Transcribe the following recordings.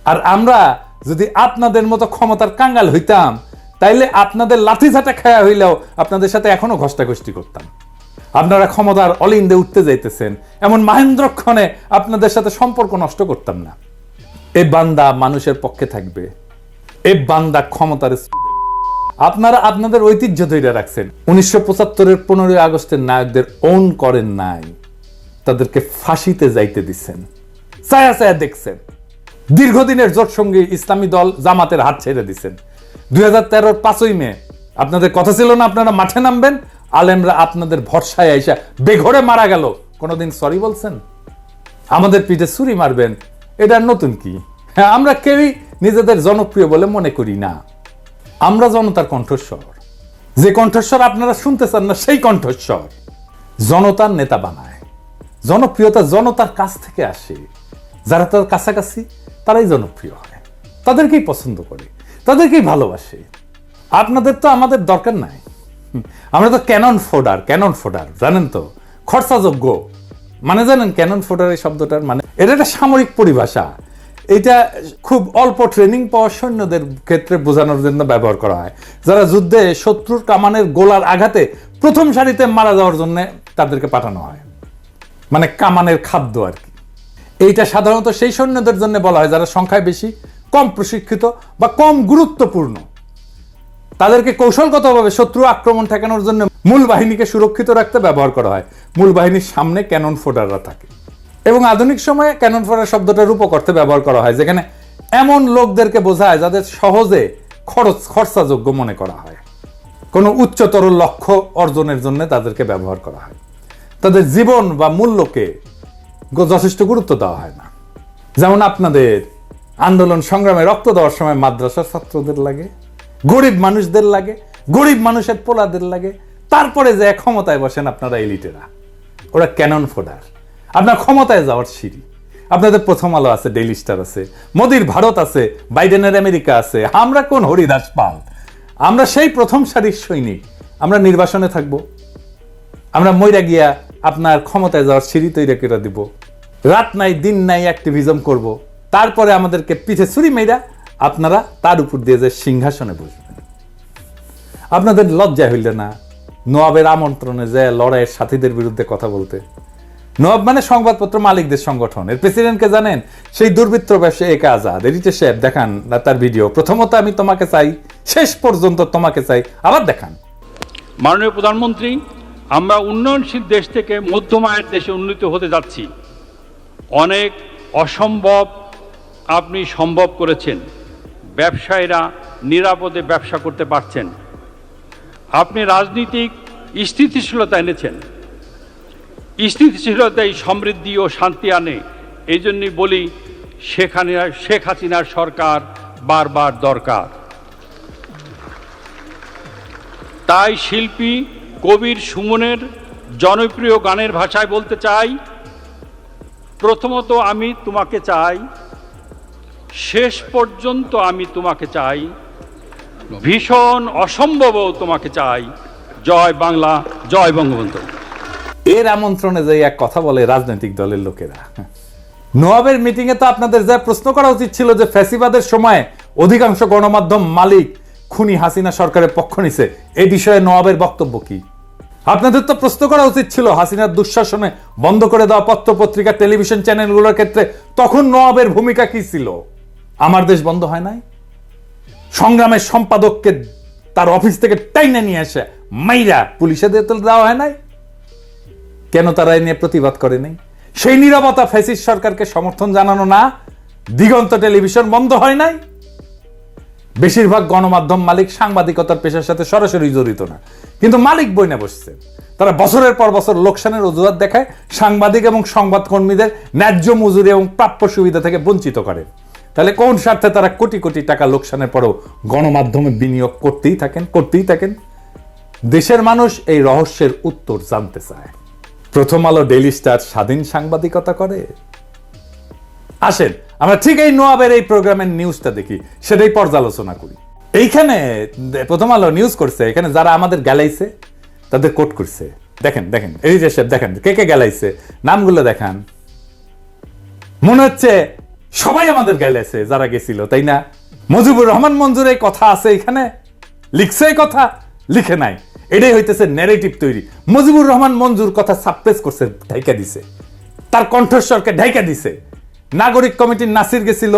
আর আমরা যদি আপনাদের মতো ক্ষমতার কাঙ্গাল হইতাম তাইলে আপনাদের লাঠিঝাঁটা খায়া হইলেও আপনাদের সাথে এখনো ঘষ্টাঘষ্টি করতাম। আপনারা ক্ষমতার অলিন্দে উঠতে যাইতেছেন, এমন মাহেন্দ্রক্ষণে আপনাদের সাথে সম্পর্ক নষ্ট করতাম না। এই বান্দা মানুষের পক্ষে থাকবে, এই বান্দা ক্ষমতার। আপনারা আপনাদের ঐতিহ্য ধরে রাখছেন। 1975-এর 15ই আগস্টের নায়কদের ওন করেন নাই, তাদেরকে ফাঁসিতে যাইতে দিচ্ছেন, ছায়া ছায়া দেখছেন। দীর্ঘদিনের জোট সঙ্গী ইসলামী দল জামাতের হাত ছেড়ে দিচ্ছেন। 2013-র 5ই মে আপনাদের কথা ছিল না আপনারা মাঠে নামবেন, আলেমরা আপনাদের ভরসায় আইসা বেঘরে মারা গেল। কোনোদিন সরি বলছেন? আমাদের পিঠে ছুরি মারবেন, এটা নতুন কি? হ্যাঁ, আমরা কেউই নিজেদের জনপ্রিয় বলে মনে করি না। আমরা জনতার কণ্ঠস্বর, যে কণ্ঠস্বর আপনারা শুনতে চান না সেই কণ্ঠস্বর। জনতার নেতা বানায়, জনপ্রিয়তা জনতার কাছ থেকে আসে। যারা তার কাছাকাছি তারাই জনপ্রিয় হয়, তাদেরকেই পছন্দ করে, তাদেরকেই ভালোবাসে। আপনাদের তো আমাদের দরকার নাই। আমরা তো ক্যানন ফোডার জানেন তো, খরচাযোগ্য মানে জানেন ক্যানন ফোডার এই শব্দটার মানে? এটা একটা সামরিক পরিভাষা। এটা খুব অল্প ট্রেনিং পাওয়া সৈন্যদের ক্ষেত্রে বোঝানোর জন্য ব্যবহার করা হয়, যারা যুদ্ধে শত্রুর কামানের গোলার আঘাতে প্রথম সারিতে মারা যাওয়ার জন্য তাদেরকে পাঠানো হয়, মানে কামানের খাদ্য আর কি। এইটা সাধারণত সেই সৈন্যদের জন্য বলা হয় যারা সংখ্যায় বেশি, কম প্রশিক্ষিত বা কম গুরুত্বপূর্ণ। তাদেরকে কৌশলগতভাবে শত্রু আক্রমণ ঠেকানোর জন্য মূল বাহিনীকে সুরক্ষিত রাখতে ব্যবহার করা হয়। মূল বাহিনীর সামনে ক্যানন ফোডাররা থাকে, এবং আধুনিক সময়ে ক্যানন ফোডার শব্দটা রূপক অর্থে ব্যবহার করা হয়, যেখানে এমন লোকদেরকে বোঝায় যাদের সহজে খরচাযোগ্য মনে করা হয়। কোনো উচ্চতর লক্ষ্য অর্জনের জন্য তাদেরকে ব্যবহার করা হয়। তাদের জীবন বা মূল্যকে যথেষ্ট গুরুত্ব দেওয়া হয় না। যেমন আপনাদের আন্দোলন সংগ্রামে রক্ত দেওয়ার সময় মাদ্রাসার ছাত্রদের লাগে, গরিব মানুষদের লাগে, গরিব মানুষের পোলাদের লাগে। তারপরে যে ক্ষমতায় বসেন আপনারা এলিটেরা, ওরা ক্যানন ফোডার, আপনার ক্ষমতায় যাওয়ার সিঁড়ি। আপনাদের প্রথম আলো আছে, ডেইলি স্টার আছে, মোদির ভারত আছে, বাইডেনের আমেরিকা আছে। আমরা কোন হরিদাস পাল? আমরা সেই প্রথম সারির সৈনিক। আমরা নির্বাসনে থাকব, আমরা মইরা গিয়া আপনার ক্ষমতায় যাওয়ার সিঁড়ি তৈরি করে দিব। রাত নাই দিন নাই অ্যাক্টিভিজম করব, তারপরে আমাদেরকে পিঠে ছুরি মেয়েরা আপনারা তার উপর দিয়ে যে সিংহাসনে বসবেন। আপনাদের লজ্জা হইল না নওয়াবের আমন্ত্রণে যে লড়াইয়ের সাথীদের বিরুদ্ধে কথা বলতে? নওয়াব মানে সংবাদপত্র মালিকদের সংগঠন, এর প্রেসিডেন্টকে জানেন? সেই দুর্বৃত্ত ব্যবসায়ী একে আজাদ। এডিটর সাহেব দেখান তার ভিডিও। প্রথমত আমি তোমাকে চাই, শেষ পর্যন্ত তোমাকে চাই, আবার দেখান। মাননীয় প্রধানমন্ত্রী, আমরা উন্নয়নশীল দেশ থেকে মধ্যম আয়ের দেশে উন্নীত হতে যাচ্ছি। অনেক অসম্ভব আপনি সম্ভব করেছেন। ব্যবসায়ীরা নিরাপদে ব্যবসা করতে পারছেন। আপনি রাজনীতিক স্থিতিশীলতা এনেছেন। স্থিতিশীলতাই সমৃদ্ধি ও শান্তি আনে। এই জন্যই বলি শেখ হাসিনার সরকার বারবার দরকার। তাই শিল্পী কবির সুমনের জনপ্রিয় গানের ভাষায় বলতে চাই, প্রথমত আমি তোমাকে চাই, শেষ পর্যন্ত আমি তোমাকে চাই, ভীষণ অসম্ভবও তোমাকে চাই। জয় বাংলা, জয় বঙ্গবন্ধু। এর আমন্ত্রণে যে এক কথা বলে রাজনৈতিক দলের লোকেরা। নওয়াবের মিটিং এ তো আপনাদের যা প্রশ্ন করা উচিত ছিল যে ফ্যাসিবাদের সময় অধিকাংশ গণমাধ্যম মালিক খুনি হাসিনা সরকারের পক্ষ নিছে, এই বিষয়ে নওয়াবের বক্তব্য কি? আপনাদের তো প্রশ্ন করা উচিত ছিল হাসিনার দুঃশাসনে বন্ধ করে দেওয়া পত্র পত্রিকা টেলিভিশন চ্যানেলগুলোর ক্ষেত্রে তখন নওয়াবের ভূমিকা কি ছিল? আমার দেশ বন্ধ হয় নাই? সংগ্রামের সম্পাদককে তার অফিস থেকে টাইনে নিয়ে এসে মাইরা পুলিশে দিয়ে দেওয়া হয় নাই? কেন তারা এ নিয়ে প্রতিবাদ করে নাই? সেই নীরবতা ফ্যাসিস্ট সরকারকে সমর্থন জানানো না? দিগন্ত টেলিভিশন বন্ধ হয় নাই? বেশিরভাগ গণমাধ্যম মালিক সাংবাদিকতার পেশার সাথে সরাসরি জড়িত না, কিন্তু মালিক বইনে বসছে। তারা বছরের পর বছর লোকসানের অজুহাত দেখায় সাংবাদিক এবং সংবাদকর্মীদের ন্যায্য মজুরি এবং প্রাপ্য সুবিধা থেকে বঞ্চিত করে। তাহলে কোন স্বার্থে তারা কোটি কোটি টাকা লোকসানের পরেও গণমাধ্যমে বিনিয়োগ করতেই থাকেন? দেশের মানুষ এই রহস্যের উত্তর জানতে চায়। প্রথম আলো, ডেইলি স্টার স্বাধীন সাংবাদিকতা করে? আসেন আমরা ঠিক এই নওয়াবের এই প্রোগ্রামের নিউজটা দেখি, সেটাই পর্যালোচনা করি। এইখানে প্রথম আলো নিউজ করছে, এখানে যারা আমাদের গ্যালাইছে তাদের কোট করছে। দেখেন এডিটর সাহেব দেখেন কে কে গ্যালাইছে, নামগুলো দেখান। মনে হচ্ছে সবাই আমাদের গাইলেছে যারা গেছিল, তাই না? মুজিবুর রহমান মঞ্জুর এই কথা আছে এখানে, লিখছে এই কথা? লিখে নাই। এটাই হইতেছে ন্যারেটিভ তৈরি। মুজিবুর রহমান মঞ্জুর কথা সাপ্রেস করছে, ঢাইকা দিছে, তার কণ্ঠস্বরকে ঢাইকা দিছে। নাগরিক কমিটির নাসির গেছিল,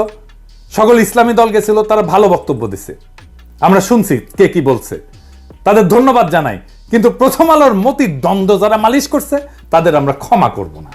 সকল ইসলামী দল গেছিল, তারা ভালো বক্তব্য দিছে, আমরা শুনছি কে কি বলছে, তাদের ধন্যবাদ জানাই। কিন্তু প্রথম আলোর মতির দ্বন্দ্ব যারা মালিশ করছে তাদের আমরা ক্ষমা করব না।